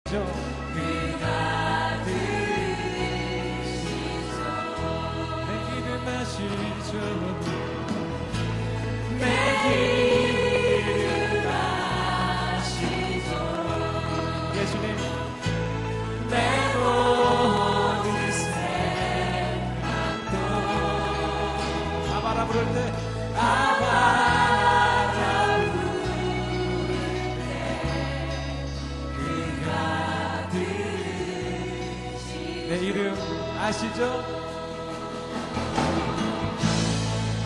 그가 들으시죠. 내 기름 아시죠. 내 기름 아시죠. 예수님 내 모든 생각도 아바라 부를 때 아바라 부를 때 그가 들으시죠. 내 이름 아시죠?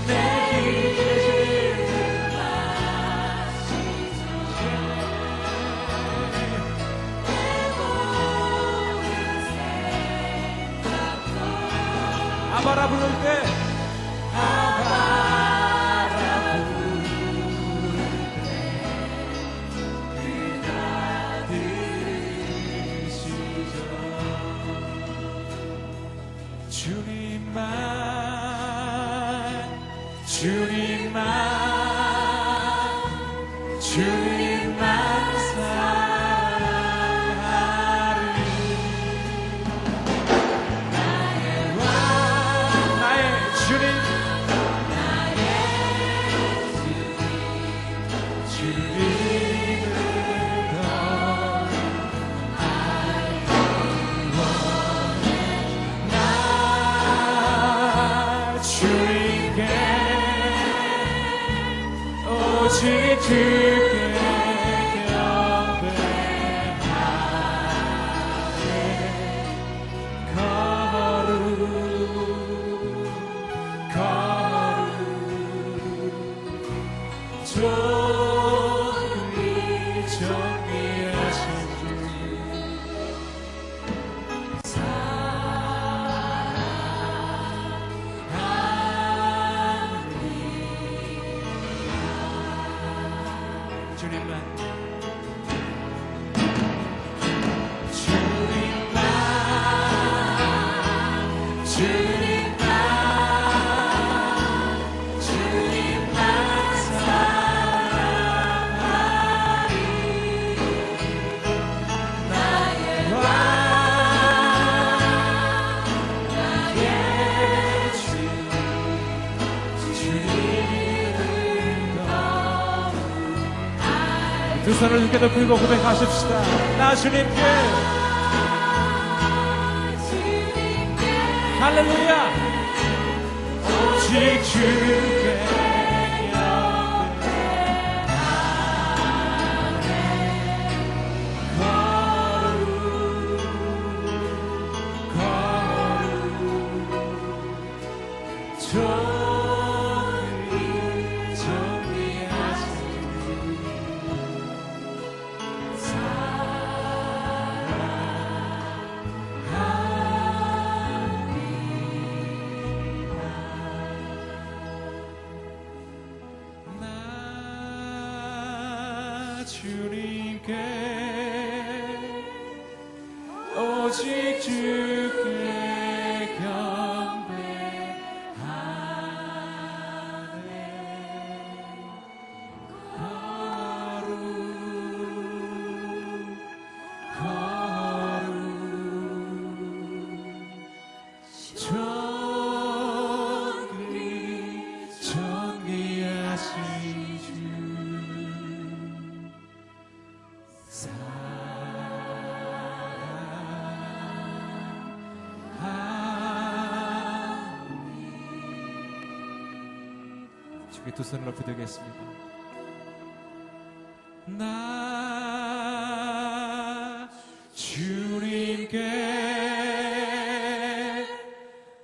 내 이름 아바라 부를 때 아바라 부를 때 그가 들으시죠. 주님만 주님만 주님만 사랑하리. 나의 왕 나의 주님 나의 주님을 더 알기 원해. 나 주님께 오직 주께 경배하네. 거룩 존귀 존귀하신 주 사랑하리. 주님만 주님만 주님만 주님만 사랑하리. 나의 왕 나의 주 주님을 더 두 손을 주께 들고 고백하십시다. 나 주님께 할렐루야 오직 주께 경배하네. 거룩 존귀 존귀하신 나 주님께 오직 주께 경배하네. 거룩 존귀 존귀하신 주 사랑하니. 주께 두 손을 높이 들겠습니다. 나 주님께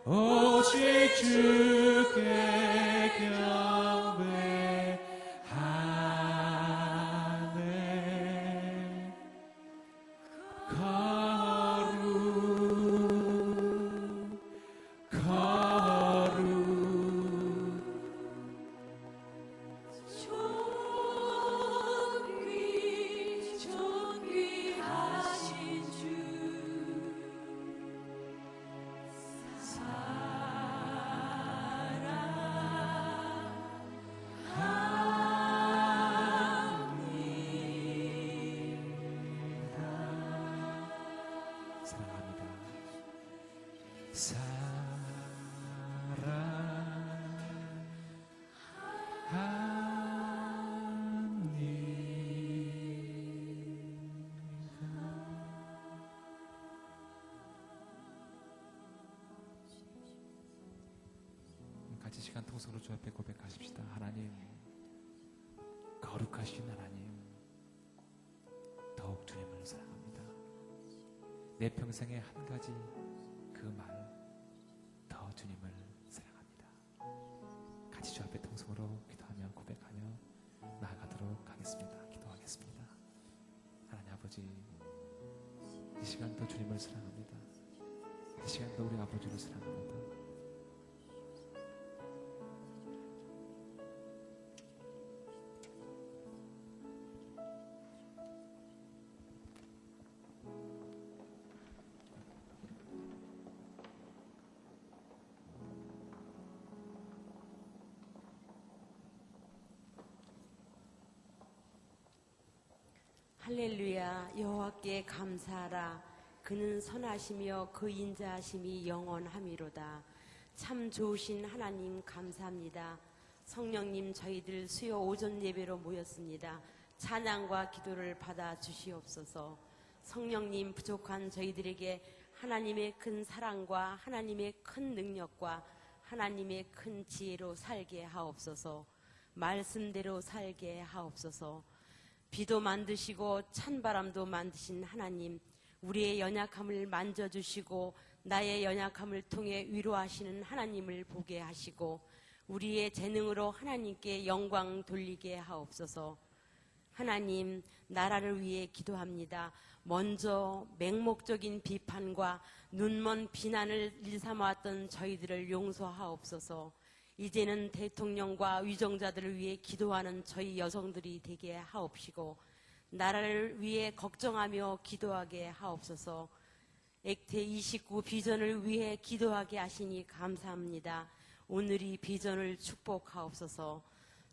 오직 주께 경배하네. 거룩 존귀 존귀하신 주 같이 시간 통성으로 주 앞에 고백하십시다. 하나님, 거룩하신 하나님, 더욱 주님을 사랑합니다. 내 평생에 한 가지 그 말, 더 주님을 사랑합니다. 같이 주 앞에 통성으로 기도하며 고백하며 나아가도록 하겠습니다. 기도하겠습니다. 하나님 아버지, 이 시간도 주님을 사랑합니다. 이 시간도 우리 아버지를 사랑합니다. 할렐루야. 여호와께 감사하라. 그는 선하시며 그 인자하심이 영원함이로다. 참 좋으신 하나님 감사합니다. 성령님, 저희들 수요 오전 예배로 모였습니다. 찬양과 기도를 받아 주시옵소서. 성령님, 부족한 저희들에게 하나님의 큰 사랑과 하나님의 큰 능력과 하나님의 큰 지혜로 살게 하옵소서. 말씀대로 살게 하옵소서. 비도 만드시고 찬바람도 만드신 하나님, 우리의 연약함을 만져주시고 나의 연약함을 통해 위로하시는 하나님을 보게 하시고 우리의 재능으로 하나님께 영광 돌리게 하옵소서. 하나님, 나라를 위해 기도합니다. 먼저 맹목적인 비판과 눈먼 비난을 일삼아왔던 저희들을 용서하옵소서. 이제는 대통령과 위정자들을 위해 기도하는 저희 여성들이 되게 하옵시고 나라를 위해 걱정하며 기도하게 하옵소서. 액태 29 비전을 위해 기도하게 하시니 감사합니다. 오늘이 비전을 축복하옵소서.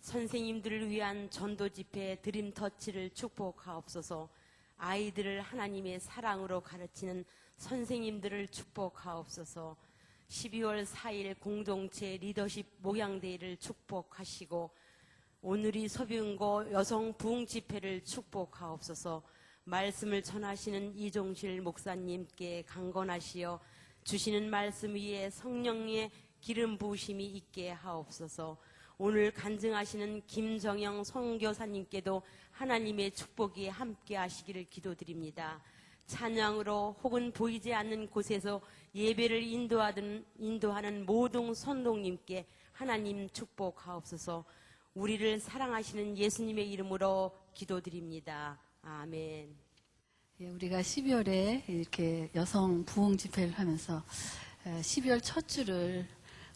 선생님들을 위한 전도 집회 드림터치를 축복하옵소서. 아이들을 하나님의 사랑으로 가르치는 선생님들을 축복하옵소서. 12월 4일 공동체 리더십 목양대회를 축복하시고 오늘이 서비은고 여성 부흥 집회를 축복하옵소서. 말씀을 전하시는 이종실 목사님께 강건하시어 주시는 말씀 위에 성령의 기름 부으심이 있게 하옵소서. 오늘 간증하시는 김정영 선교사님께도 하나님의 축복이 함께 하시기를 기도드립니다. 찬양으로 혹은 보이지 않는 곳에서 예배를 인도하는 모든 선동님께 하나님 축복하옵소서. 우리를 사랑하시는 예수님의 이름으로 기도드립니다. 아멘. 예, 우리가 12월에 이렇게 여성 부흥 집회를 하면서 12월 첫 주를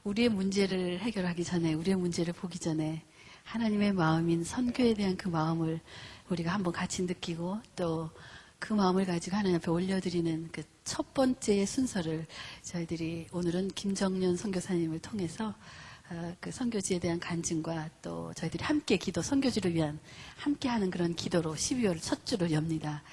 우리의 문제를 해결하기 전에, 우리의 문제를 보기 전에 하나님의 마음인 선교에 대한 그 마음을 우리가 한번 같이 느끼고 또 그 마음을 가지고 하나님 앞에 올려드리는 그 첫 번째 순서를 저희들이 오늘은 김정년 선교사님을 통해서 그 선교지에 대한 간증과 또 저희들이 함께 기도, 선교지를 위한 함께하는 그런 기도로 12월 첫 주를 엽니다.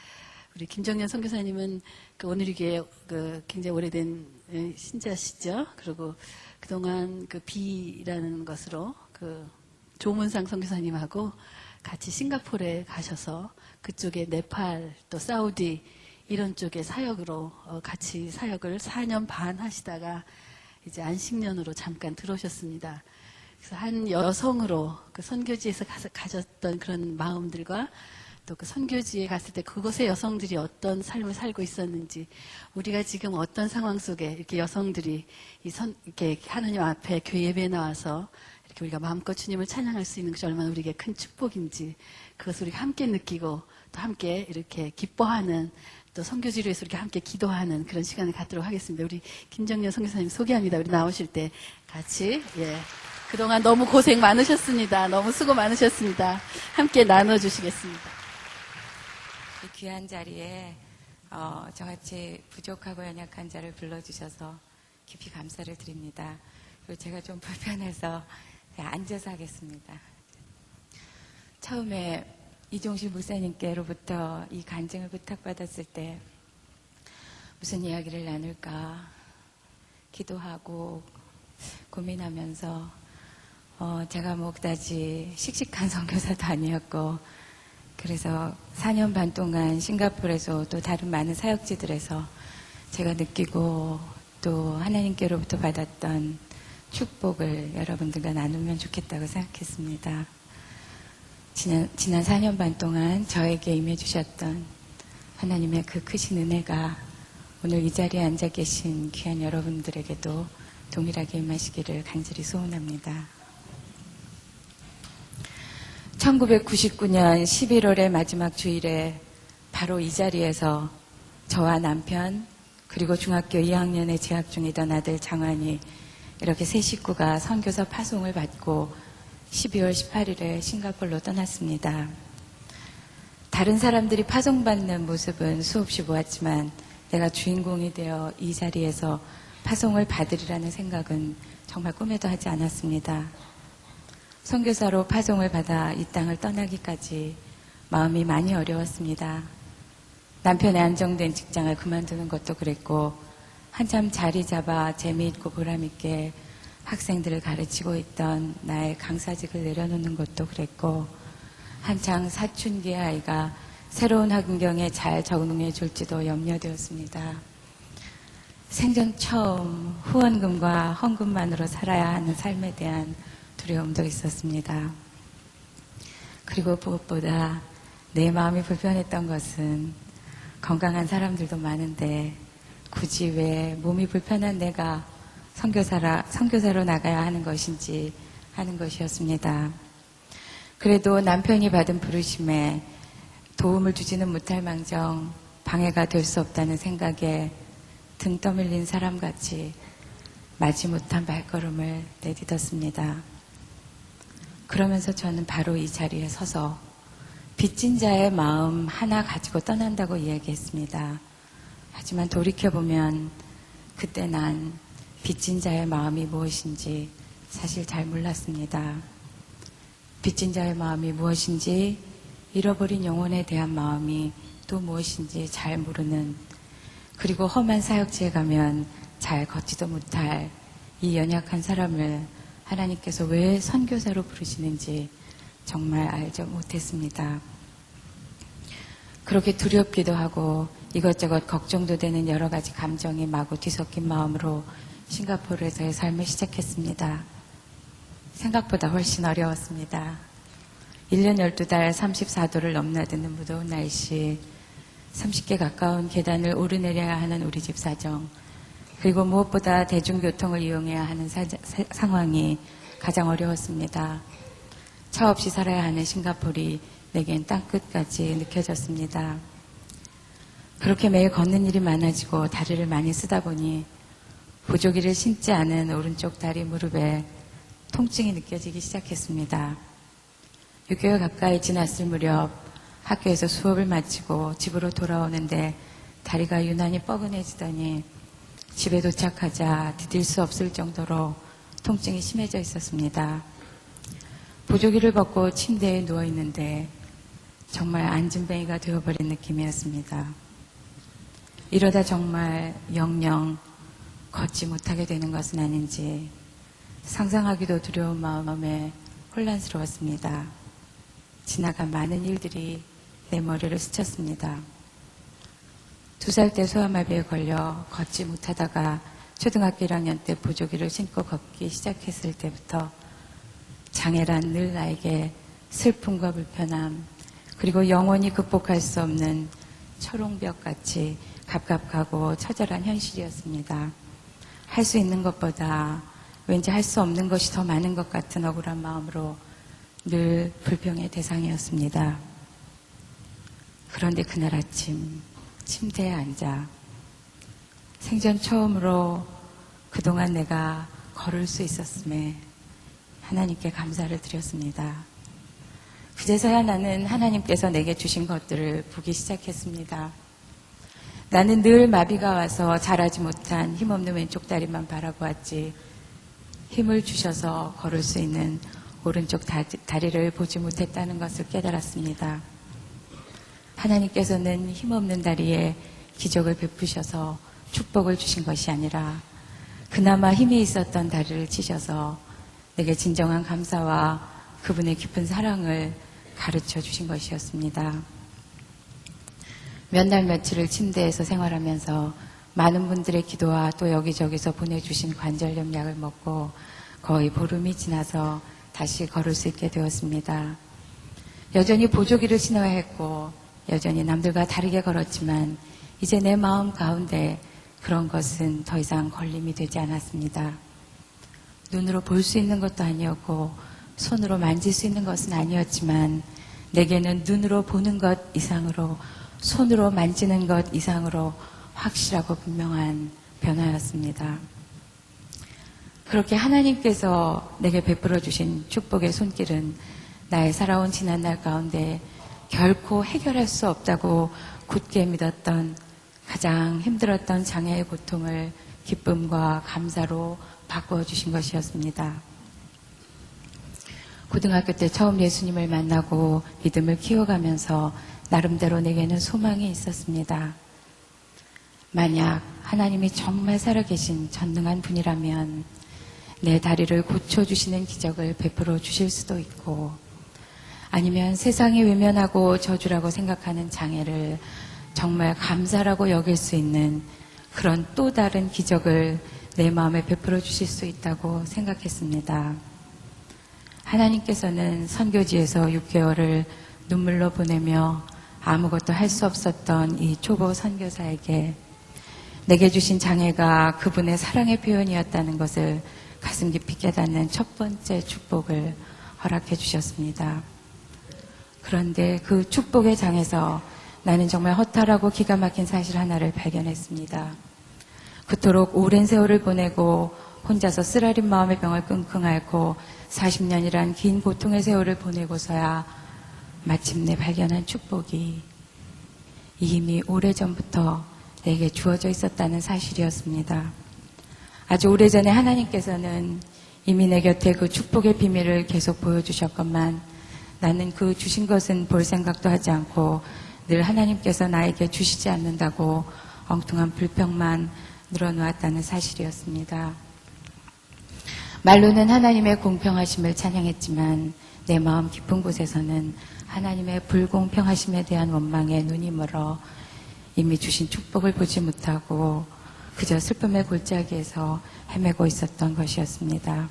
우리 김정년 선교사님은 그 오늘이교회 그 굉장히 오래된 신자시죠. 그리고 그동안 그 B라는 것으로 그 조문상 선교사님하고 같이 싱가포르에 가셔서 그쪽에 네팔 또 사우디 이런 쪽에 사역으로 같이 사역을 4년 반 하시다가 이제 안식년으로 잠깐 들어오셨습니다. 그래서 한 여성으로 그 선교지에서 가졌던 그런 마음들과 또 그 선교지에 갔을 때 그곳의 여성들이 어떤 삶을 살고 있었는지, 우리가 지금 어떤 상황 속에 이렇게 여성들이 이렇게 하나님 앞에 교회 예배에 나와서 이렇게 우리가 마음껏 주님을 찬양할 수 있는 것이 얼마나 우리에게 큰 축복인지 그것을 우리가 함께 느끼고 또 함께 이렇게 기뻐하는 또 선교지를 위해서 이렇게 함께 기도하는 그런 시간을 갖도록 하겠습니다. 우리 김정년 선교사님 소개합니다. 우리 나오실 때 같이 그동안 너무 고생 많으셨습니다. 너무 수고 많으셨습니다. 함께 나눠주시겠습니다. 이 귀한 자리에 저같이 부족하고 연약한 자를 불러주셔서 깊이 감사를 드립니다. 그리고 제가 좀 불편해서 앉아서 하겠습니다. 처음에 이종실 목사님께로부터 이 간증을 부탁받았을 때 무슨 이야기를 나눌까 기도하고 고민하면서 제가 뭐 그다지 씩씩한 선교사도 아니었고 그래서 4년 반 동안 싱가포르에서 또 다른 많은 사역지들에서 제가 느끼고 또 하나님께로부터 받았던 축복을 여러분들과 나누면 좋겠다고 생각했습니다. 지난 4년 반 동안 저에게 임해주셨던 하나님의 그 크신 은혜가 오늘 이 자리에 앉아 계신 귀한 여러분들에게도 동일하게 임하시기를 간절히 소원합니다. 1999년 11월의 마지막 주일에 바로 이 자리에서 저와 남편 그리고 중학교 2학년에 재학 중이던 아들 장환이 이렇게 세 식구가 선교사 파송을 받고 12월 18일에 싱가포르로 떠났습니다. 다른 사람들이 파송받는 모습은 수없이 보았지만 내가 주인공이 되어 이 자리에서 파송을 받으리라는 생각은 정말 꿈에도 하지 않았습니다. 선교사로 파송을 받아 이 땅을 떠나기까지 마음이 많이 어려웠습니다. 남편의 안정된 직장을 그만두는 것도 그랬고 한참 자리 잡아 재미있고 보람있게 학생들을 가르치고 있던 나의 강사직을 내려놓는 것도 그랬고 한창 사춘기의 아이가 새로운 환경에 잘 적응해 줄지도 염려되었습니다. 생전 처음 후원금과 헌금만으로 살아야 하는 삶에 대한 두려움도 있었습니다. 그리고 무엇보다 내 마음이 불편했던 것은 건강한 사람들도 많은데 굳이 왜 몸이 불편한 내가 선교사로 나가야 하는 것인지 하는 것이었습니다. 그래도 남편이 받은 부르심에 도움을 주지는 못할 망정 방해가 될 수 없다는 생각에 등 떠밀린 사람같이 마지못한 발걸음을 내딛었습니다. 그러면서 저는 바로 이 자리에 서서 빚진 자의 마음 하나 가지고 떠난다고 이야기했습니다. 하지만 돌이켜보면 그때 난 빚진 자의 마음이 무엇인지 사실 잘 몰랐습니다. 빚진 자의 마음이 무엇인지 잃어버린 영혼에 대한 마음이 또 무엇인지 잘 모르는 그리고 험한 사역지에 가면 잘 걷지도 못할 이 연약한 사람을 하나님께서 왜 선교사로 부르시는지 정말 알지 못했습니다. 그렇게 두렵기도 하고 이것저것 걱정도 되는 여러 가지 감정이 마구 뒤섞인 마음으로 싱가포르에서의 삶을 시작했습니다. 생각보다 훨씬 어려웠습니다. 1년 12달 34도를 넘나드는 무더운 날씨, 30개 가까운 계단을 오르내려야 하는 우리 집 사정, 그리고 무엇보다 대중교통을 이용해야 하는 상황이 가장 어려웠습니다. 차 없이 살아야 하는 싱가포르이 내겐 땅끝까지 느껴졌습니다. 그렇게 매일 걷는 일이 많아지고 다리를 많이 쓰다 보니 보조기를 신지 않은 오른쪽 다리 무릎에 통증이 느껴지기 시작했습니다. 6개월 가까이 지났을 무렵 학교에서 수업을 마치고 집으로 돌아오는데 다리가 유난히 뻐근해지더니 집에 도착하자 디딜 수 없을 정도로 통증이 심해져 있었습니다. 보조기를 벗고 침대에 누워있는데 정말 안진뱅이가 되어버린 느낌이었습니다. 이러다 정말 영영 걷지 못하게 되는 것은 아닌지 상상하기도 두려운 마음에 혼란스러웠습니다. 지나간 많은 일들이 내 머리를 스쳤습니다. 2살 때 소아마비에 걸려 걷지 못하다가 초등학교 1학년 때 보조기를 신고 걷기 시작했을 때부터 장애란 늘 나에게 슬픔과 불편함 그리고 영원히 극복할 수 없는 초롱벽같이 갑갑하고 처절한 현실이었습니다. 할 수 있는 것보다 왠지 할 수 없는 것이 더 많은 것 같은 억울한 마음으로 늘 불평의 대상이었습니다. 그런데 그날 아침 침대에 앉아 생전 처음으로 그동안 내가 걸을 수 있었음에 하나님께 감사를 드렸습니다. 그제서야 나는 하나님께서 내게 주신 것들을 보기 시작했습니다. 나는 늘 마비가 와서 자라지 못한 힘없는 왼쪽 다리만 바라보았지 힘을 주셔서 걸을 수 있는 오른쪽 다리를 보지 못했다는 것을 깨달았습니다. 하나님께서는 힘없는 다리에 기적을 베푸셔서 축복을 주신 것이 아니라 그나마 힘이 있었던 다리를 치셔서 내게 진정한 감사와 그분의 깊은 사랑을 가르쳐 주신 것이었습니다. 몇 날 며칠을 침대에서 생활하면서 많은 분들의 기도와 또 여기저기서 보내주신 관절염 약을 먹고 거의 보름이 지나서 다시 걸을 수 있게 되었습니다. 여전히 보조기를 신어야 했고 여전히 남들과 다르게 걸었지만 이제 내 마음 가운데 그런 것은 더 이상 걸림이 되지 않았습니다. 눈으로 볼 수 있는 것도 아니었고 손으로 만질 수 있는 것은 아니었지만 내게는 눈으로 보는 것 이상으로 손으로 만지는 것 이상으로 확실하고 분명한 변화였습니다. 그렇게 하나님께서 내게 베풀어 주신 축복의 손길은 나의 살아온 지난날 가운데 결코 해결할 수 없다고 굳게 믿었던 가장 힘들었던 장애의 고통을 기쁨과 감사로 바꾸어 주신 것이었습니다. 고등학교 때 처음 예수님을 만나고 믿음을 키워가면서 나름대로 내게는 소망이 있었습니다. 만약 하나님이 정말 살아계신 전능한 분이라면 내 다리를 고쳐주시는 기적을 베풀어 주실 수도 있고 아니면 세상이 외면하고 저주라고 생각하는 장애를 정말 감사라고 여길 수 있는 그런 또 다른 기적을 내 마음에 베풀어 주실 수 있다고 생각했습니다. 하나님께서는 선교지에서 6개월을 눈물로 보내며 아무것도 할 수 없었던 이 초보 선교사에게 내게 주신 장애가 그분의 사랑의 표현이었다는 것을 가슴 깊이 깨닫는 첫 번째 축복을 허락해 주셨습니다. 그런데 그 축복의 장에서 나는 정말 허탈하고 기가 막힌 사실 하나를 발견했습니다. 그토록 오랜 세월을 보내고 혼자서 쓰라린 마음의 병을 끙끙 앓고 40년이란 긴 고통의 세월을 보내고서야 마침내 발견한 축복이 이미 오래전부터 내게 주어져 있었다는 사실이었습니다. 아주 오래전에 하나님께서는 이미 내 곁에 그 축복의 비밀을 계속 보여주셨건만 나는 그 주신 것은 볼 생각도 하지 않고 늘 하나님께서 나에게 주시지 않는다고 엉뚱한 불평만 늘어놓았다는 사실이었습니다. 말로는 하나님의 공평하심을 찬양했지만 내 마음 깊은 곳에서는 하나님의 불공평하심에 대한 원망에 눈이 멀어 이미 주신 축복을 보지 못하고 그저 슬픔의 골짜기에서 헤매고 있었던 것이었습니다.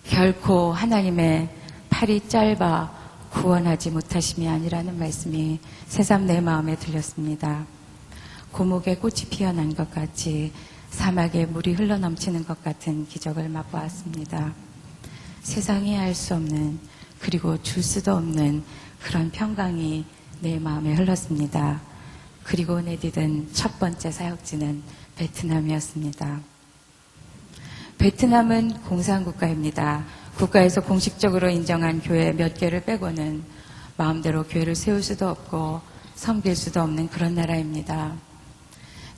결코 하나님의 팔이 짧아 구원하지 못하심이 아니라는 말씀이 새삼 내 마음에 들렸습니다. 고목에 꽃이 피어난 것 같이 사막에 물이 흘러넘치는 것 같은 기적을 맛보았습니다. 세상이 알 수 없는 그리고 줄 수도 없는 그런 평강이 내 마음에 흘렀습니다. 그리고 내디딘 첫 번째 사역지는 베트남이었습니다. 베트남은 공산국가입니다. 국가에서 공식적으로 인정한 교회 몇 개를 빼고는 마음대로 교회를 세울 수도 없고 섬길 수도 없는 그런 나라입니다.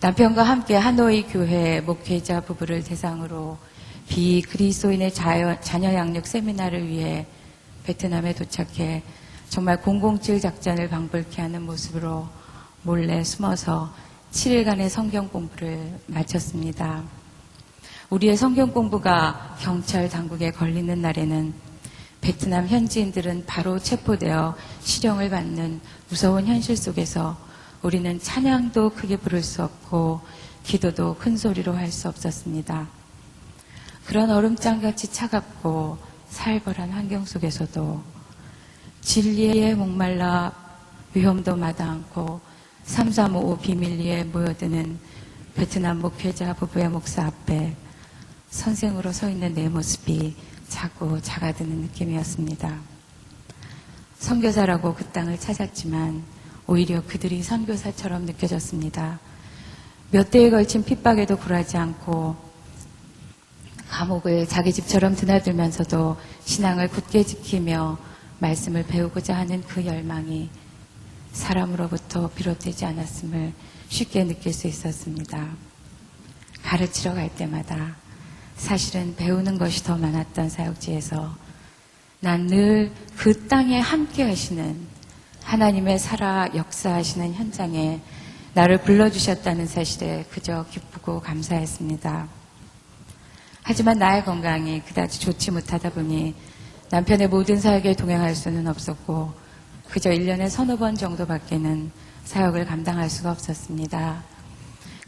남편과 함께 하노이 교회 목회자 부부를 대상으로 비그리스도인의 자녀 양육 세미나를 위해 베트남에 도착해 정말 007 작전을 방불케 하는 모습으로 몰래 숨어서 7일간의 성경 공부를 마쳤습니다. 우리의 성경 공부가 경찰 당국에 걸리는 날에는 베트남 현지인들은 바로 체포되어 실형을 받는 무서운 현실 속에서 우리는 찬양도 크게 부를 수 없고 기도도 큰 소리로 할 수 없었습니다. 그런 얼음장같이 차갑고 살벌한 환경 속에서도 진리에 목말라 위험도 마다 않고 3355 비밀리에 모여드는 베트남 목회자 부부의 목사 앞에 선생으로 서 있는 내 모습이 자꾸 작아드는 느낌이었습니다. 선교사라고 그 땅을 찾았지만 오히려 그들이 선교사처럼 느껴졌습니다. 몇 대에 걸친 핍박에도 굴하지 않고 감옥을 자기 집처럼 드나들면서도 신앙을 굳게 지키며 말씀을 배우고자 하는 그 열망이 사람으로부터 비롯되지 않았음을 쉽게 느낄 수 있었습니다. 가르치러 갈 때마다 사실은 배우는 것이 더 많았던 사역지에서 난 늘 그 땅에 함께 하시는 하나님의 살아 역사하시는 현장에 나를 불러주셨다는 사실에 그저 기쁘고 감사했습니다. 하지만 나의 건강이 그다지 좋지 못하다 보니 남편의 모든 사역에 동행할 수는 없었고 그저 1년에 서너 번 정도밖에는 사역을 감당할 수가 없었습니다.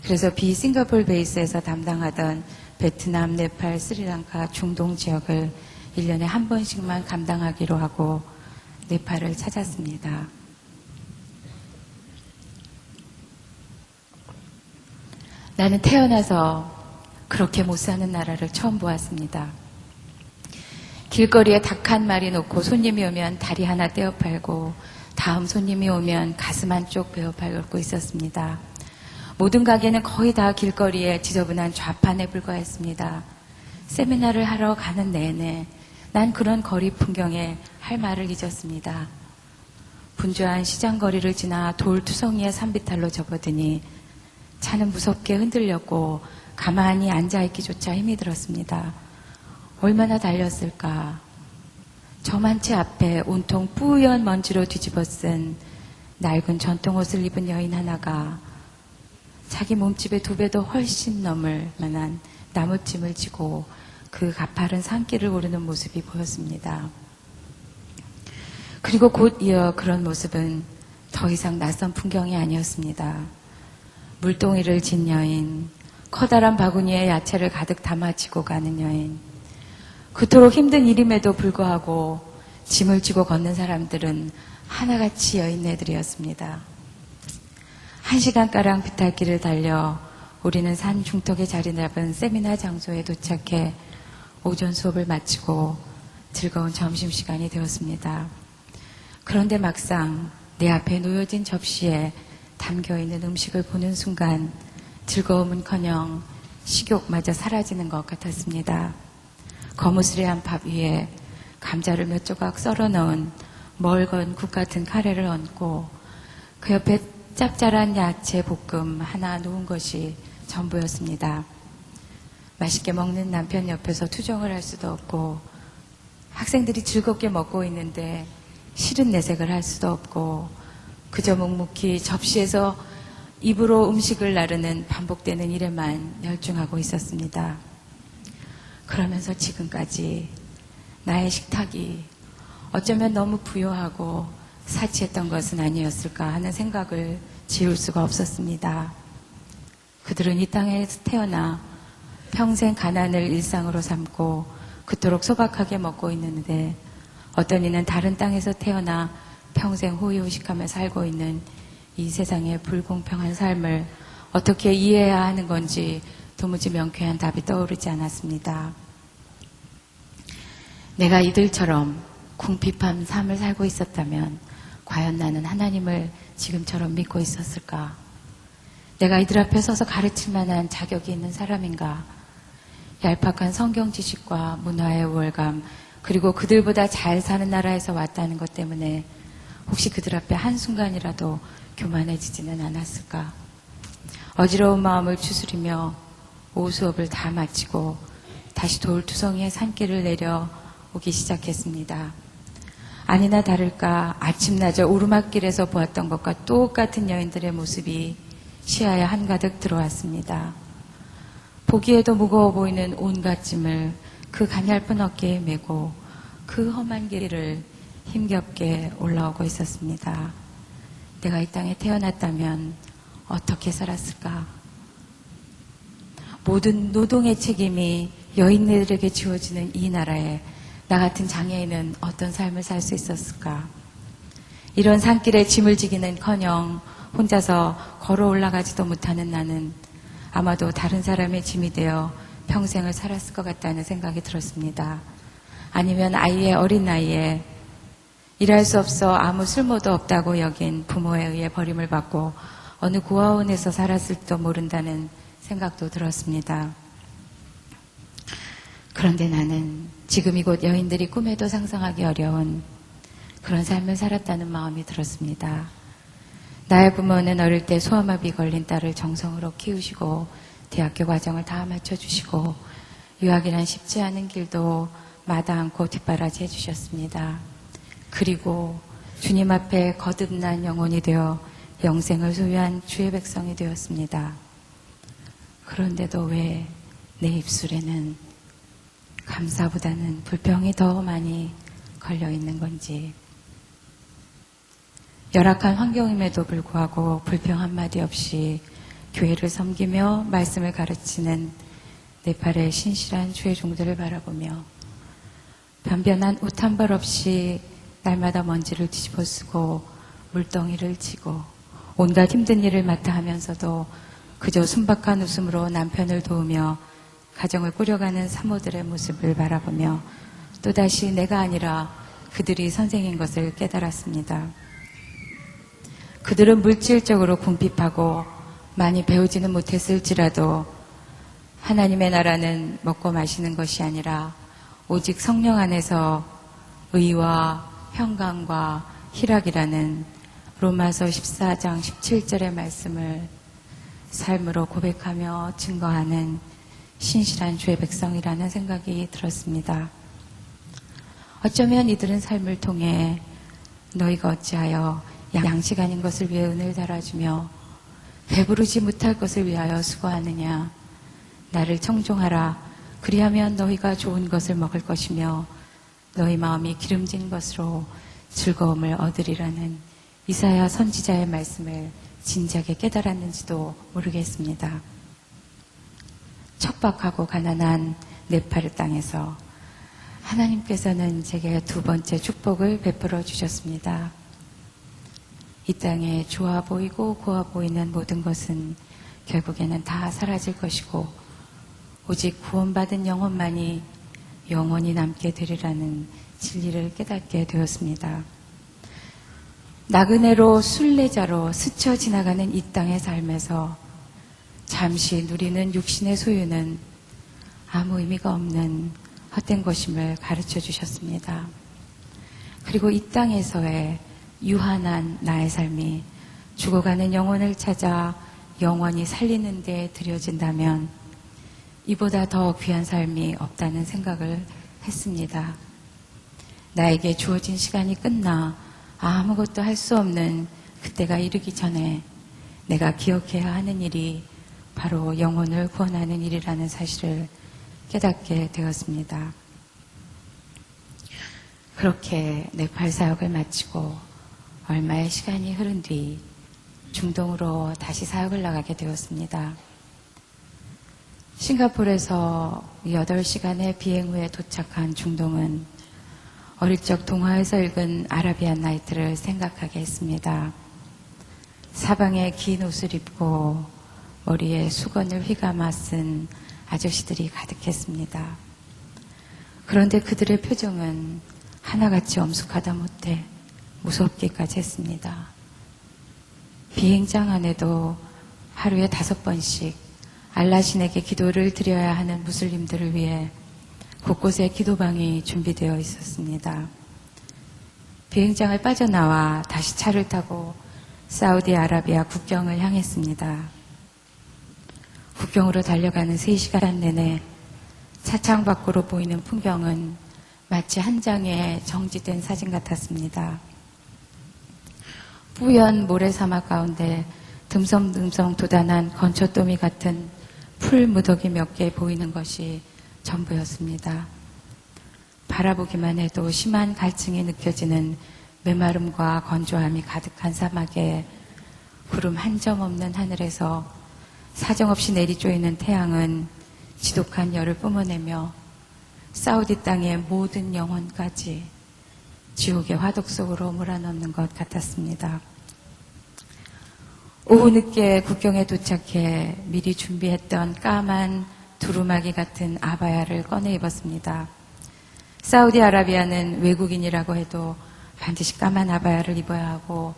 그래서 비싱가포르 베이스에서 담당하던 베트남, 네팔, 스리랑카, 중동 지역을 1년에 한 번씩만 감당하기로 하고 네팔을 찾았습니다. 나는 태어나서 그렇게 못 사는 나라를 처음 보았습니다. 길거리에 닭 한 마리 놓고 손님이 오면 다리 하나 떼어 팔고 다음 손님이 오면 가슴 한쪽 베어 팔고 있었습니다. 모든 가게는 거의 다 길거리에 지저분한 좌판에 불과했습니다. 세미나를 하러 가는 내내 난 그런 거리 풍경에 할 말을 잊었습니다. 분주한 시장 거리를 지나 돌투성이의 산비탈로 접어드니 차는 무섭게 흔들렸고 가만히 앉아있기조차 힘이 들었습니다. 얼마나 달렸을까. 저만 치 앞에 온통 뿌연 먼지로 뒤집어 쓴 낡은 전통옷을 입은 여인 하나가 자기 몸집의 2배도 훨씬 넘을 만한 나무찜을 지고 그 가파른 산길을 오르는 모습이 보였습니다. 그리고 곧 이어 그런 모습은 더 이상 낯선 풍경이 아니었습니다. 물동이를 진 여인, 커다란 바구니에 야채를 가득 담아지고 가는 여인, 그토록 힘든 일임에도 불구하고 짐을 지고 걷는 사람들은 하나같이 여인네들이었습니다. 1시간가량 비탈길을 달려 우리는 산 중턱에 자리 잡은 세미나 장소에 도착해 오전 수업을 마치고 즐거운 점심시간이 되었습니다. 그런데 막상 내 앞에 놓여진 접시에 담겨있는 음식을 보는 순간 즐거움은커녕 식욕마저 사라지는 것 같았습니다. 거무스레한 밥 위에 감자를 몇 조각 썰어 넣은 멀건 국 같은 카레를 얹고 그 옆에 짭짤한 야채 볶음 하나 놓은 것이 전부였습니다. 맛있게 먹는 남편 옆에서 투정을 할 수도 없고 학생들이 즐겁게 먹고 있는데 싫은 내색을 할 수도 없고 그저 묵묵히 접시에서 입으로 음식을 나르는 반복되는 일에만 열중하고 있었습니다. 그러면서 지금까지 나의 식탁이 어쩌면 너무 부요하고 사치했던 것은 아니었을까 하는 생각을 지울 수가 없었습니다. 그들은 이 땅에서 태어나 평생 가난을 일상으로 삼고 그토록 소박하게 먹고 있는데 어떤 이는 다른 땅에서 태어나 평생 호의호식하며 살고 있는 이 세상의 불공평한 삶을 어떻게 이해해야 하는 건지 도무지 명쾌한 답이 떠오르지 않았습니다. 내가 이들처럼 궁핍한 삶을 살고 있었다면 과연 나는 하나님을 지금처럼 믿고 있었을까? 내가 이들 앞에 서서 가르칠 만한 자격이 있는 사람인가? 얄팍한 성경 지식과 문화의 우월감 그리고 그들보다 잘 사는 나라에서 왔다는 것 때문에 혹시 그들 앞에 한순간이라도 교만해지지는 않았을까? 어지러운 마음을 추스리며 오후 수업을 다 마치고 다시 돌투성이의 산길을 내려 오기 시작했습니다. 아니나 다를까 아침나절 오르막길에서 보았던 것과 똑같은 여인들의 모습이 시야에 한가득 들어왔습니다. 보기에도 무거워 보이는 온갖 짐을 그 가냘픈 어깨에 메고 그 험한 길을 힘겹게 올라오고 있었습니다. 내가 이 땅에 태어났다면 어떻게 살았을까? 모든 노동의 책임이 여인들에게 지워지는 이 나라에 나 같은 장애인은 어떤 삶을 살 수 있었을까? 이런 산길에 짐을 지기는커녕 혼자서 걸어 올라가지도 못하는 나는 아마도 다른 사람의 짐이 되어 평생을 살았을 것 같다는 생각이 들었습니다. 아니면 아이의 어린 나이에 일할 수 없어 아무 쓸모도 없다고 여긴 부모에 의해 버림을 받고 어느 고아원에서 살았을지도 모른다는 생각도 들었습니다. 그런데 나는 지금 이곳 여인들이 꿈에도 상상하기 어려운 그런 삶을 살았다는 마음이 들었습니다. 나의 부모는 어릴 때 소아마비 걸린 딸을 정성으로 키우시고 대학교 과정을 다 마쳐주시고 유학이란 쉽지 않은 길도 마다 않고 뒷바라지 해주셨습니다. 그리고 주님 앞에 거듭난 영혼이 되어 영생을 소유한 주의 백성이 되었습니다. 그런데도 왜 내 입술에는 감사보다는 불평이 더 많이 걸려 있는 건지, 열악한 환경임에도 불구하고 불평 한마디 없이 교회를 섬기며 말씀을 가르치는 네팔의 신실한 주의 종들을 바라보며 변변한 옷 한 벌 없이 날마다 먼지를 뒤집어 쓰고 물덩이를 치고 온갖 힘든 일을 맡아 하면서도 그저 순박한 웃음으로 남편을 도우며 가정을 꾸려가는 사모들의 모습을 바라보며 또다시 내가 아니라 그들이 선생인 것을 깨달았습니다. 그들은 물질적으로 궁핍하고 많이 배우지는 못했을지라도 하나님의 나라는 먹고 마시는 것이 아니라 오직 성령 안에서 의와 평강과 희락이라는 로마서 14장 17절의 말씀을 삶으로 고백하며 증거하는 신실한 주의 백성이라는 생각이 들었습니다. 어쩌면 이들은 삶을 통해 너희가 어찌하여 양식 아닌 것을 위해 은을 달아주며 배부르지 못할 것을 위하여 수고하느냐. 나를 청종하라. 그리하면 너희가 좋은 것을 먹을 것이며 너희 마음이 기름진 것으로 즐거움을 얻으리라는 이사야 선지자의 말씀을 진작에 깨달았는지도 모르겠습니다. 척박하고 가난한 네팔 땅에서 하나님께서는 제게 두 번째 축복을 베풀어 주셨습니다. 이 땅에 좋아 보이고 고와 보이는 모든 것은 결국에는 다 사라질 것이고 오직 구원받은 영혼만이 영원히 남게 되리라는 진리를 깨닫게 되었습니다. 나그네로 순례자로 스쳐 지나가는 이 땅의 삶에서 잠시 누리는 육신의 소유는 아무 의미가 없는 헛된 것임을 가르쳐 주셨습니다. 그리고 이 땅에서의 유한한 나의 삶이 죽어가는 영혼을 찾아 영원히 살리는 데 들여진다면 이보다 더 귀한 삶이 없다는 생각을 했습니다. 나에게 주어진 시간이 끝나 아무것도 할 수 없는 그때가 이르기 전에 내가 기억해야 하는 일이 바로 영혼을 구원하는 일이라는 사실을 깨닫게 되었습니다. 그렇게 네팔 사역을 마치고 얼마의 시간이 흐른 뒤 중동으로 다시 사역을 나가게 되었습니다. 싱가포르에서 8시간의 비행 후에 도착한 중동은 어릴 적 동화에서 읽은 아라비안 나이트를 생각하게 했습니다. 사방에 긴 옷을 입고 머리에 수건을 휘감아 쓴 아저씨들이 가득했습니다. 그런데 그들의 표정은 하나같이 엄숙하다 못해 무섭기까지 했습니다. 비행장 안에도 하루에 5번씩 알라신에게 기도를 드려야 하는 무슬림들을 위해 곳곳에 기도방이 준비되어 있었습니다. 비행장을 빠져나와 다시 차를 타고 사우디아라비아 국경을 향했습니다. 국경으로 달려가는 3시간 내내 차창 밖으로 보이는 풍경은 마치 한 장의 정지된 사진 같았습니다. 뿌연 모래사막 가운데 듬성듬성 돋아난 건초더미 같은 풀 무더기 몇 개 보이는 것이 전부였습니다. 바라보기만 해도 심한 갈증이 느껴지는 메마름과 건조함이 가득한 사막에 구름 한 점 없는 하늘에서 사정없이 내리쪼이는 태양은 지독한 열을 뿜어내며 사우디 땅의 모든 영혼까지 지옥의 화독 속으로 몰아넣는 것 같았습니다. 오후 늦게 국경에 도착해 미리 준비했던 까만 두루마기 같은 아바야를 꺼내 입었습니다. 사우디아라비아는 외국인이라고 해도 반드시 까만 아바야를 입어야 하고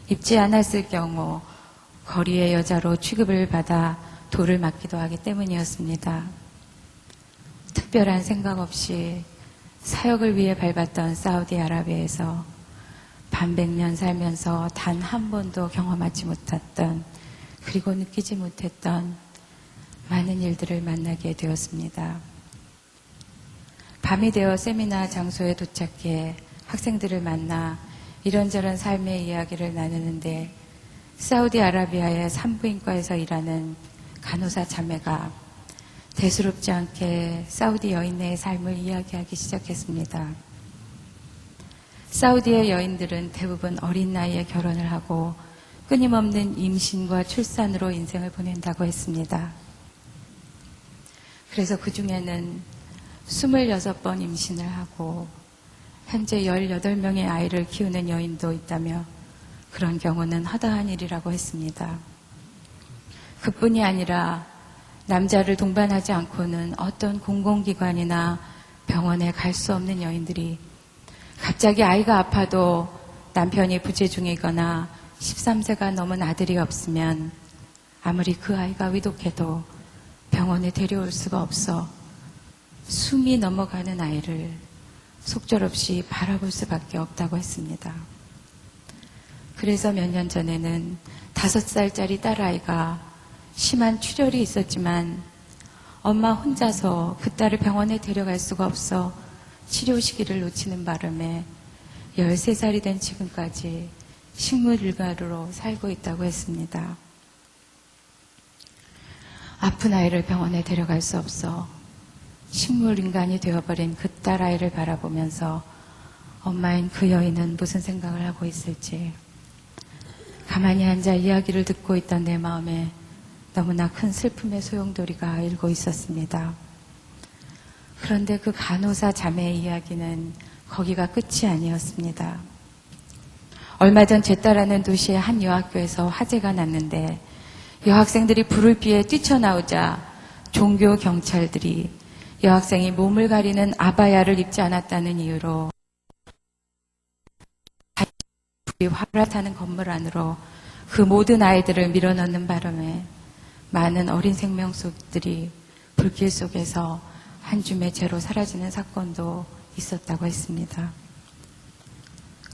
입지 않았을 경우 거리의 여자로 취급을 받아 돌을 맞기도 하기 때문이었습니다. 특별한 생각 없이 사역을 위해 밟았던 사우디아라비아에서 반백년 살면서 단 한 번도 경험하지 못했던 그리고 느끼지 못했던 많은 일들을 만나게 되었습니다. 밤이 되어 세미나 장소에 도착해 학생들을 만나 이런저런 삶의 이야기를 나누는데 사우디아라비아의 산부인과에서 일하는 간호사 자매가 대수롭지 않게 사우디 여인의 삶을 이야기하기 시작했습니다. 사우디의 여인들은 대부분 어린 나이에 결혼을 하고 끊임없는 임신과 출산으로 인생을 보낸다고 했습니다. 그래서 그 중에는 26번 임신을 하고 현재 18명의 아이를 키우는 여인도 있다며 그런 경우는 허다한 일이라고 했습니다. 그뿐이 아니라 남자를 동반하지 않고는 어떤 공공기관이나 병원에 갈 수 없는 여인들이 갑자기 아이가 아파도 남편이 부재중이거나 13세가 넘은 아들이 없으면 아무리 그 아이가 위독해도 병원에 데려올 수가 없어 숨이 넘어가는 아이를 속절없이 바라볼 수밖에 없다고 했습니다. 그래서 몇 년 전에는 5살짜리 딸아이가 심한 출혈이 있었지만 엄마 혼자서 그 딸을 병원에 데려갈 수가 없어 치료 시기를 놓치는 바람에 13살이 된 지금까지 식물일가루로 살고 있다고 했습니다. 아픈 아이를 병원에 데려갈 수 없어 식물인간이 되어버린 그 딸아이를 바라보면서 엄마인 그 여인은 무슨 생각을 하고 있을지 가만히 앉아 이야기를 듣고 있던 내 마음에 너무나 큰 슬픔의 소용돌이가 일고 있었습니다. 그런데 그 간호사 자매의 이야기는 거기가 끝이 아니었습니다. 얼마 전 제따라는 도시의 한 여학교에서 화재가 났는데 여학생들이 불을 피해 뛰쳐나오자 종교 경찰들이 여학생이 몸을 가리는 아바야를 입지 않았다는 이유로 불이 활활타는 건물 안으로 그 모든 아이들을 밀어넣는 바람에 많은 어린 생명들이 불길 속에서 한 줌의 재로 사라지는 사건도 있었다고 했습니다.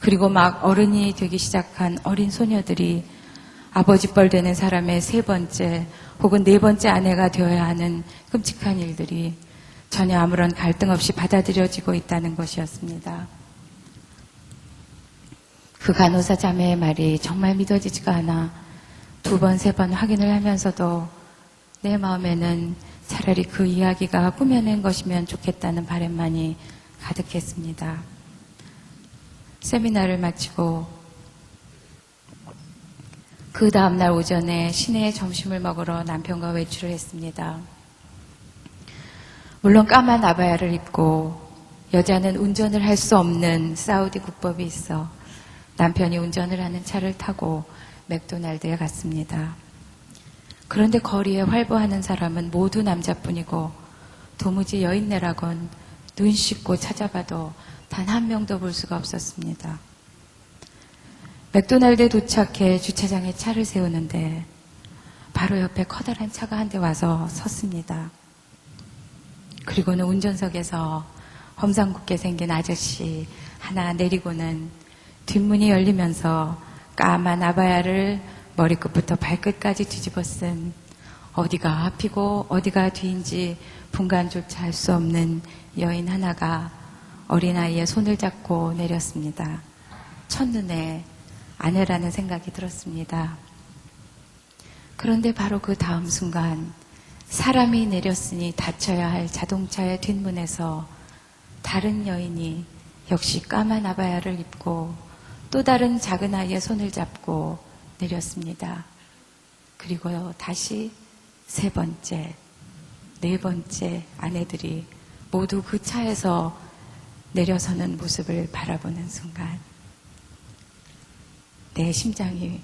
그리고 막 어른이 되기 시작한 어린 소녀들이 아버지뻘 되는 사람의 3번째 혹은 4번째 아내가 되어야 하는 끔찍한 일들이 전혀 아무런 갈등 없이 받아들여지고 있다는 것이었습니다. 그 간호사 자매의 말이 정말 믿어지지가 않아 2번, 3번 확인을 하면서도 내 마음에는 차라리 그 이야기가 꾸며낸 것이면 좋겠다는 바람만이 가득했습니다. 세미나를 마치고 그 다음날 오전에 시내에 점심을 먹으러 남편과 외출을 했습니다. 물론 까만 아바야를 입고 여자는 운전을 할 수 없는 사우디 국법이 있어 남편이 운전을 하는 차를 타고 맥도날드에 갔습니다. 그런데 거리에 활보하는 사람은 모두 남자뿐이고 도무지 여인네라곤 눈 씻고 찾아봐도 단 한 명도 볼 수가 없었습니다. 맥도날드에 도착해 주차장에 차를 세우는데 바로 옆에 커다란 차가 한 대 와서 섰습니다. 그리고는 운전석에서 험상궂게 생긴 아저씨 하나 내리고는 뒷문이 열리면서 까만 아바야를 머리끝부터 발끝까지 뒤집어 쓴 어디가 앞이고 어디가 뒤인지 분간조차 할 수 없는 여인 하나가 어린아이의 손을 잡고 내렸습니다. 첫눈에 아내라는 생각이 들었습니다. 그런데 바로 그 다음 순간 사람이 내렸으니 닫혀야 할 자동차의 뒷문에서 다른 여인이 역시 까만 아바야를 입고 또 다른 작은 아이의 손을 잡고 내렸습니다. 그리고 다시 3번째, 4번째 아내들이 모두 그 차에서 내려서는 모습을 바라보는 순간 내 심장이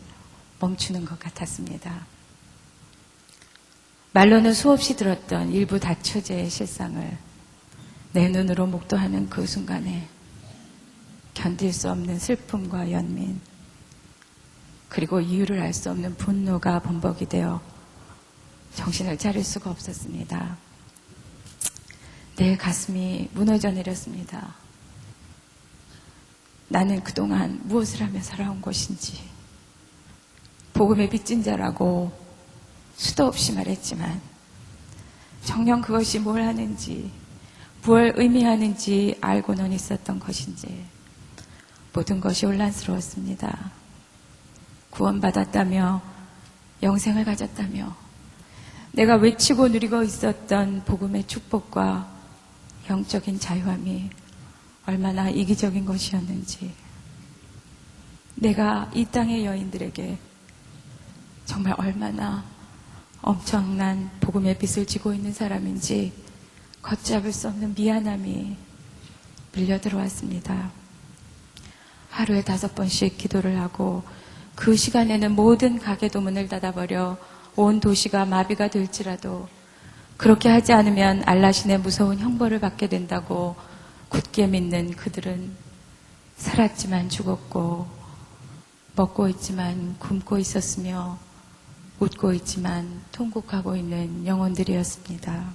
멈추는 것 같았습니다. 말로는 수없이 들었던 일부 다처제의 실상을 내 눈으로 목도하는 그 순간에 견딜 수 없는 슬픔과 연민 그리고 이유를 알 수 없는 분노가 범벅이 되어 정신을 차릴 수가 없었습니다. 내 가슴이 무너져 내렸습니다. 나는 그동안 무엇을 하며 살아온 것인지 복음의 빚진 자라고 수도 없이 말했지만 정녕 그것이 뭘 하는지 뭘 의미하는지 알고는 있었던 것인지 모든 것이 혼란스러웠습니다. 구원받았다며 영생을 가졌다며 내가 외치고 누리고 있었던 복음의 축복과 영적인 자유함이 얼마나 이기적인 것이었는지, 내가 이 땅의 여인들에게 정말 얼마나 엄청난 복음의 빚을 지고 있는 사람인지 걷잡을 수 없는 미안함이 밀려 들어왔습니다. 하루에 5번씩 기도를 하고 그 시간에는 모든 가게도 문을 닫아버려 온 도시가 마비가 될지라도 그렇게 하지 않으면 알라신의 무서운 형벌을 받게 된다고 굳게 믿는 그들은 살았지만 죽었고, 먹고 있지만 굶고 있었으며, 웃고 있지만 통곡하고 있는 영혼들이었습니다.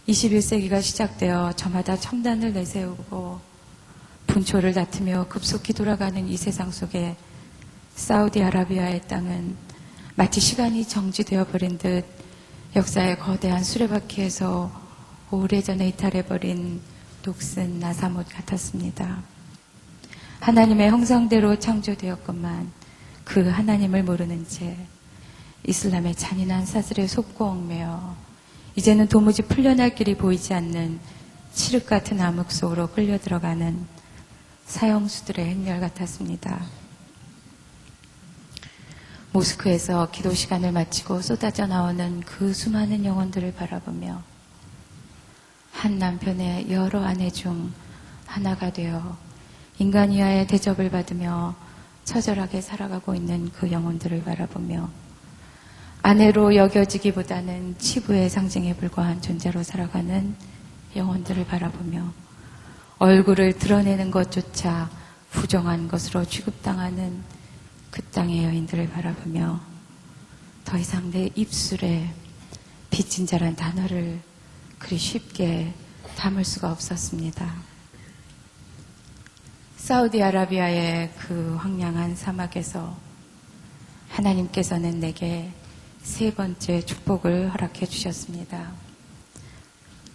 21세기가 시작되어 저마다 첨단을 내세우고 분초를 다투며 급속히 돌아가는 이 세상 속에 사우디아라비아의 땅은 마치 시간이 정지되어 버린 듯 역사의 거대한 수레바퀴에서 오래전에 이탈해버린 녹슨 나사못 같았습니다. 하나님의 형상대로 창조되었건만 그 하나님을 모르는 채 이슬람의 잔인한 사슬에 속고 얽매여 이제는 도무지 풀려날 길이 보이지 않는 칠흑 같은 암흑 속으로 끌려 들어가는 사형수들의 행렬 같았습니다. 모스크에서 기도 시간을 마치고 쏟아져 나오는 그 수많은 영혼들을 바라보며 한 남편의 여러 아내 중 하나가 되어 인간 이하의 대접을 받으며 처절하게 살아가고 있는 그 영혼들을 바라보며 아내로 여겨지기보다는 치부의 상징에 불과한 존재로 살아가는 영혼들을 바라보며 얼굴을 드러내는 것조차 부정한 것으로 취급당하는 그 땅의 여인들을 바라보며 더 이상 내 입술에 빚진 자란 단어를 그리 쉽게 담을 수가 없었습니다. 사우디아라비아의 그 황량한 사막에서 하나님께서는 내게 3번째 축복을 허락해 주셨습니다.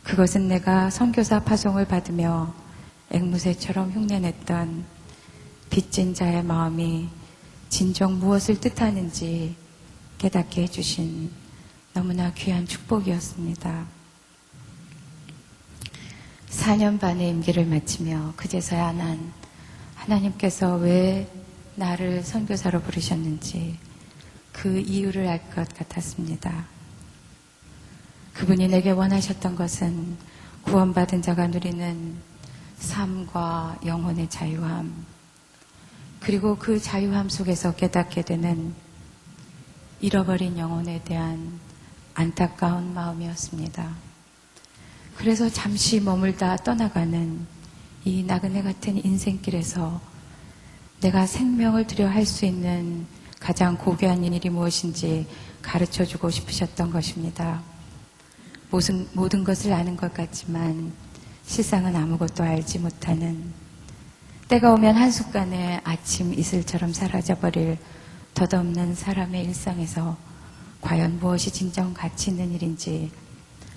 그것은 내가 선교사 파송을 받으며 앵무새처럼 흉내냈던 빚진 자의 마음이 진정 무엇을 뜻하는지 깨닫게 해주신 너무나 귀한 축복이었습니다. 4년 반의 임기를 마치며 그제서야 난 하나님께서 왜 나를 선교사로 부르셨는지 그 이유를 알 것 같았습니다. 그분이 내게 원하셨던 것은 구원받은 자가 누리는 삶과 영혼의 자유함, 그리고 그 자유함 속에서 깨닫게 되는 잃어버린 영혼에 대한 안타까운 마음이었습니다. 그래서 잠시 머물다 떠나가는 이 나그네 같은 인생길에서 내가 생명을 들여 할 수 있는 가장 고귀한 일이 무엇인지 가르쳐주고 싶으셨던 것입니다. 모든 것을 아는 것 같지만 실상은 아무것도 알지 못하는, 때가 오면 한순간에 아침 이슬처럼 사라져버릴 덧없는 사람의 일상에서 과연 무엇이 진정 가치 있는 일인지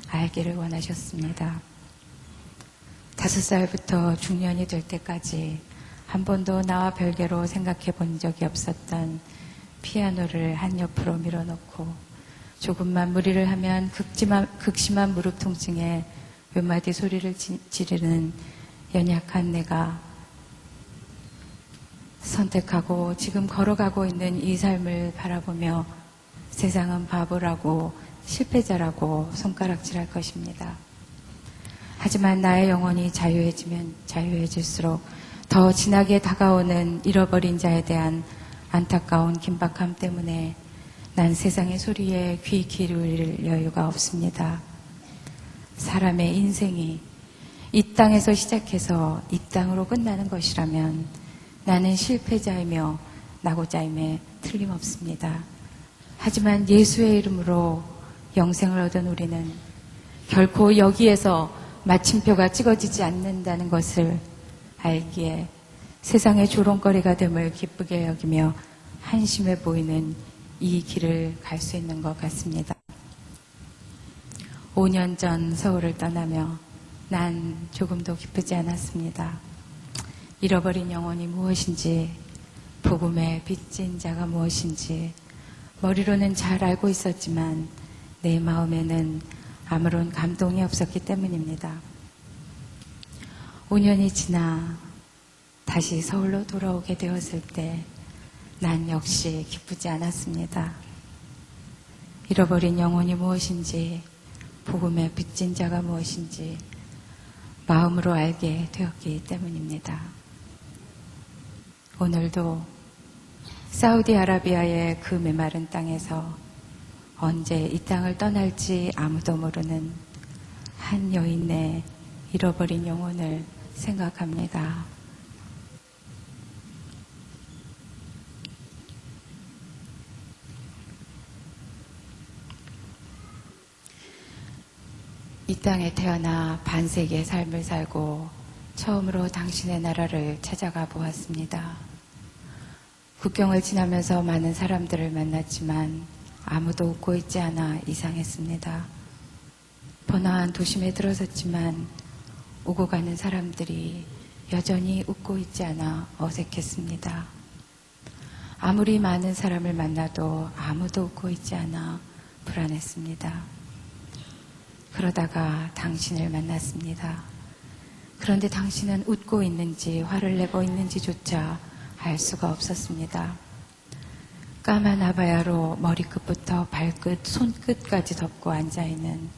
알기를 원하셨습니다. 5살부터 중년이 될 때까지 한 번도 나와 별개로 생각해 본 적이 없었던 피아노를 한 옆으로 밀어놓고 조금만 무리를 하면 극심한 무릎 통증에 몇 마디 소리를 지르는 연약한 내가 선택하고 지금 걸어가고 있는 이 삶을 바라보며 세상은 바보라고 실패자라고 손가락질할 것입니다. 하지만 나의 영혼이 자유해지면 자유해질수록 더 진하게 다가오는 잃어버린 자에 대한 안타까운 긴박함 때문에 난 세상의 소리에 귀 기울일 여유가 없습니다. 사람의 인생이 이 땅에서 시작해서 이 땅으로 끝나는 것이라면 나는 실패자이며 낙오자임에 틀림없습니다. 하지만 예수의 이름으로 영생을 얻은 우리는 결코 여기에서 마침표가 찍어지지 않는다는 것을 알기에 세상의 조롱거리가 됨을 기쁘게 여기며 한심해 보이는 이 길을 갈 수 있는 것 같습니다. 5년 전 서울을 떠나며 난 조금도 기쁘지 않았습니다. 잃어버린 영혼이 무엇인지, 복음의 빚진 자가 무엇인지, 머리로는 잘 알고 있었지만 내 마음에는 아무런 감동이 없었기 때문입니다. 5년이 지나 다시 서울로 돌아오게 되었을 때 난 역시 기쁘지 않았습니다. 잃어버린 영혼이 무엇인지, 복음의 빚진 자가 무엇인지 마음으로 알게 되었기 때문입니다. 오늘도 사우디아라비아의 그 메마른 땅에서 언제 이 땅을 떠날지 아무도 모르는 한 여인의 잃어버린 영혼을 생각합니다. 이 땅에 태어나 반세기의 삶을 살고 처음으로 당신의 나라를 찾아가 보았습니다. 국경을 지나면서 많은 사람들을 만났지만 아무도 웃고 있지 않아 이상했습니다. 번화한 도심에 들어섰지만 오고 가는 사람들이 여전히 웃고 있지 않아 어색했습니다. 아무리 많은 사람을 만나도 아무도 웃고 있지 않아 불안했습니다. 그러다가 당신을 만났습니다. 그런데 당신은 웃고 있는지 화를 내고 있는지조차 알 수가 없었습니다. 까만 아바야로 머리끝부터 발끝, 손끝까지 덮고 앉아있는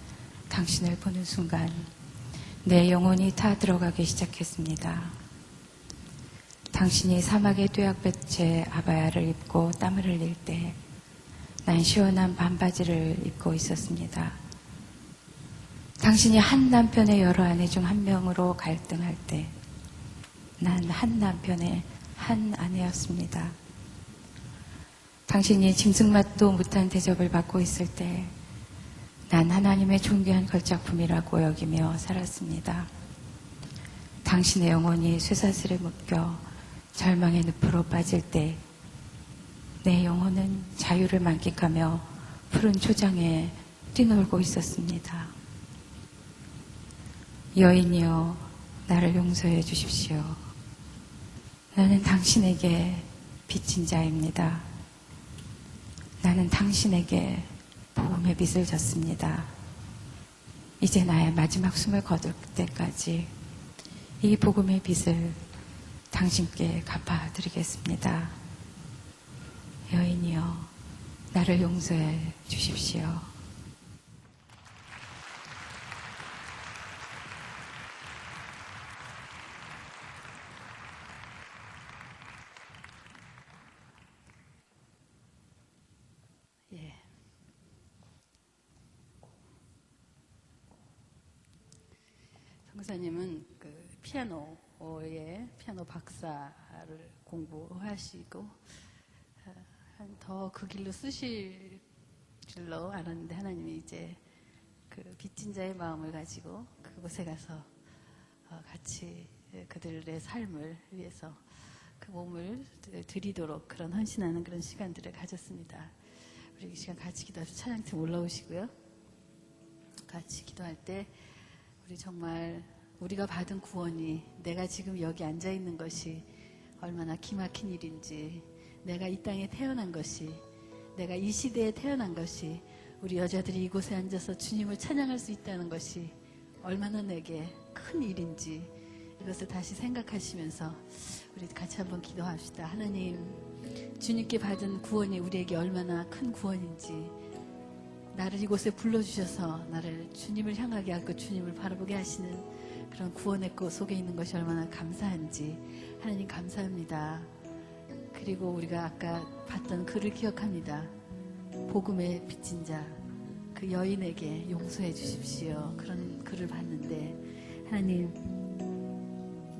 당신을 보는 순간 내 영혼이 타 들어가기 시작했습니다. 당신이 사막의 뙤약볕에 아바야를 입고 땀을 흘릴 때 난 시원한 반바지를 입고 있었습니다. 당신이 한 남편의 여러 아내 중 한 명으로 갈등할 때 난 한 남편의 한 아내였습니다. 당신이 짐승맛도 못한 대접을 받고 있을 때 난 하나님의 존귀한 걸작품이라고 여기며 살았습니다. 당신의 영혼이 쇠사슬에 묶여 절망의 늪으로 빠질 때 내 영혼은 자유를 만끽하며 푸른 초장에 뛰놀고 있었습니다. 여인이여, 나를 용서해 주십시오. 나는 당신에게 빚진 자입니다. 나는 당신에게 복음의 빚을 졌습니다. 이제 나의 마지막 숨을 거둘 때까지 이 복음의 빚을 당신께 갚아드리겠습니다. 여인이여, 나를 용서해 주십시오. 예. 성사님은 그 피아노 박사를 공부하시고 더 그 길로 쓰실 줄로 알았는데 하나님이 이제 그 빚진 자의 마음을 가지고 그곳에 가서 같이 그들의 삶을 위해서 그 몸을 드리도록 그런 헌신하는 그런 시간들을 가졌습니다. 우리 이 시간 같이 기도해서 찬양팀 올라오시고요. 같이 기도할 때 우리 정말 우리가 받은 구원이 내가 지금 여기 앉아 있는 것이 얼마나 기막힌 일인지, 내가 이 땅에 태어난 것이, 내가 이 시대에 태어난 것이, 우리 여자들이 이곳에 앉아서 주님을 찬양할 수 있다는 것이 얼마나 내게 큰 일인지 이것을 다시 생각하시면서 우리 같이 한번 기도합시다. 하나님, 주님께 받은 구원이 우리에게 얼마나 큰 구원인지, 나를 이곳에 불러주셔서 나를 주님을 향하게 하고 주님을 바라보게 하시는 그런 구원의 꽃 속에 있는 것이 얼마나 감사한지 하나님 감사합니다. 그리고 우리가 아까 봤던 글을 기억합니다. 복음의 빚진 자, 그 여인에게 용서해 주십시오. 그런 글을 봤는데 하나님,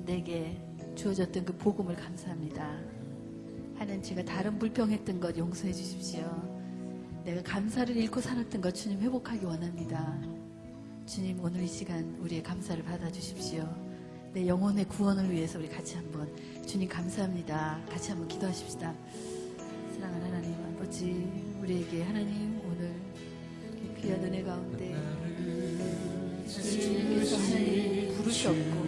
내게 주어졌던 그 복음을 감사합니다. 하나님, 제가 다른 불평했던 것 용서해 주십시오. 내가 감사를 잃고 살았던 것 주님 회복하기 원합니다. 주님, 오늘 이 시간 우리의 감사를 받아주십시오. 내 영혼의 구원을 위해서 우리 같이 한번 주님 감사합니다. 같이 한번 기도하십시다. 사랑하는 하나님 아버지, 우리에게 하나님 오늘 귀한 은혜 가운데 주님께서 하나님 부르셨고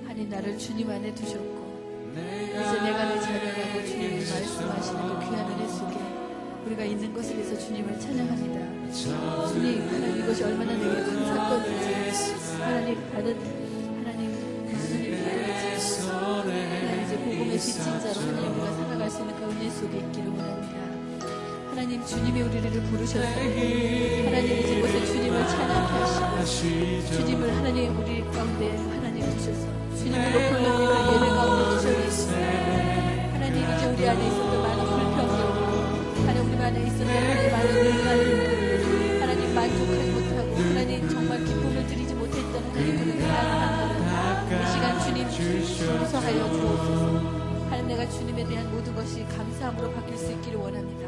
하나님 나를 주님 안에 두셨고 이제 내가 내 자녀라고 주님이 말씀하시는 그 귀한 은혜 속에 우리가 있는 것에 대해서 주님을 찬양합니다. 주님, 하나님 이것이 얼마나 내게 큰 사건인지, 하나님 받은 하나님 하나님 받은지, 하나님 이제 복음의 빚진 자로 하나님 우리가 살아갈 수 있는 그 은혜 속에 있기를 원합니다. 하나님 주님이 우리를 부르셔서 하나님 이제 곳에 주님을 찬양케 하시고 주님을 하나님 우리 가운데 하나님 주셔서 주님을 높은 우리가 예배 가운데 주셔서 하나님 이제 우리 안에 있었던 많은 불평들 하나님 우리 안에 있었던 하나님 많은 불만들 하나님 만족하지 못하고 하나님 정말 기쁨을 드리지 못했던 하나님 우리의 나아가는 이 시간 주님 용서하여 주옵소서. 하나님 내가 주님에 대한 모든 것이 감사함으로 바뀔 수 있기를 원합니다.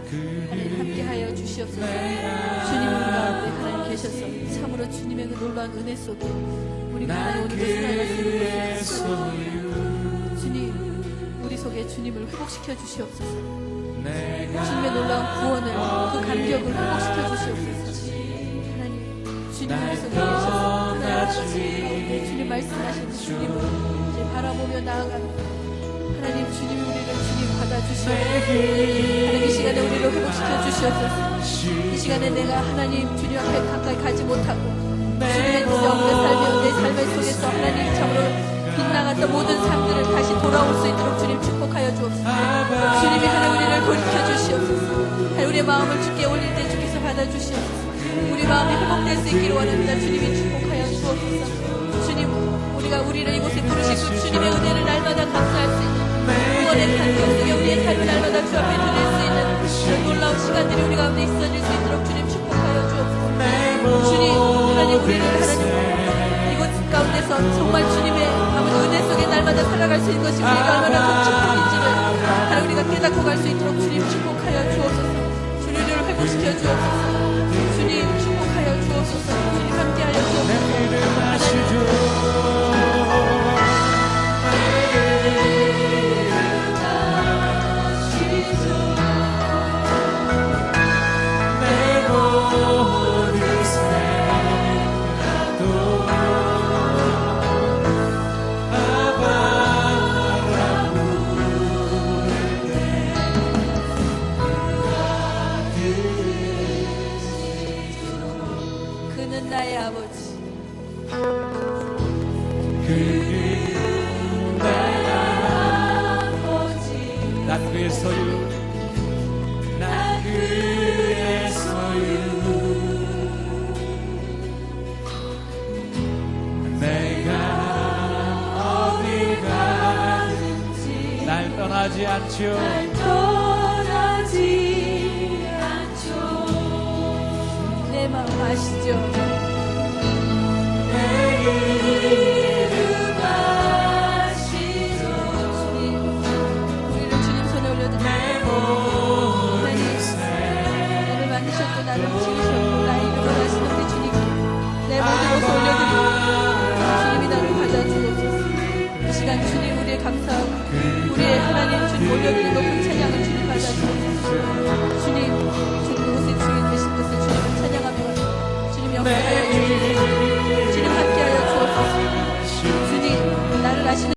하나님 함께하여 주시옵소서. 주님 우리 가운데 하나님 계셔서 참으로 주님의 그 놀라운 은혜 속에 우리가 하나님 오늘도 살아갈 수 있는 것을 주님 우리 속에 주님을 회복시켜 주시옵소서. 주님의 놀라운 구원을 그 감격을 회복시켜 주시옵소서. 하나님 주님 우리 속에 계셔서 하나님 주님 말씀하신 주님을 이제 바라보며 나아가는 하나님 주님 우리를 주님 받아주시옵소서. 하나님 이 시간에 우리를 회복시켜 주시옵소서. 이 시간에 내가 하나님 주님 앞에 가까이 가지 못하고 주님의 없는 삶의 내 삶의 속에서 하나님 참으로 빗나갔던 모든 삶들을 다시 돌아올 수 있도록 주님 축복하여 주옵소서. 주님이 하나님 우리를 돌이켜 주시옵소서. 하나님 우리의 마음을 주께 올릴 때 주께서 받아주시옵소서. 우리 마음이 회복될 수 있기를 원합니다. 주님이 축복하여 주옵소서. 주님 우리가 우리를 이곳에 부르시고 주님의 은혜를 날마다 감사할 수 있는 구원의 간격 속에 우리의 삶을 날마다 주 앞에 드릴 수 있는 그런 놀라운 시간들이 우리 가운데 있어질 수 있도록 주님 축복하여 주옵소서. 주님 하나님 우리를 하나님 이곳 가운데서 정말 주님의 아버지 은혜 속에 날마다 살아갈 수 있는 것이 우리가 얼마나 큰 축복인지를 하나님 우리가 깨닫고 갈 수 있도록 주님 축복하여 주옵소서. 주님을 회복시켜 주옵소서. 주님 축복하여 주옵소서. 주님 함께하여 주옵소서. 그는 나의 아버지. 그는 나의 아버지. 난 그의 소유. 난 그의 소유. 내가 어디 가든지 날 떠나지 않죠. 내 마음 아시죠? 내 이름 아시죠. 주님 우리를 주님 손에 올려드립니다. 나를 만드셨고 나를 지으셨고 나의 이름을 아시는 우리 주님께 내 모든 것을 올려드립니다. 주님이 나를 받아주옵소서. 이 시간 주님 우리의 감사하고 우리의 하나님 주님 올려드리는 높은 찬양을 주님 받아주옵소서.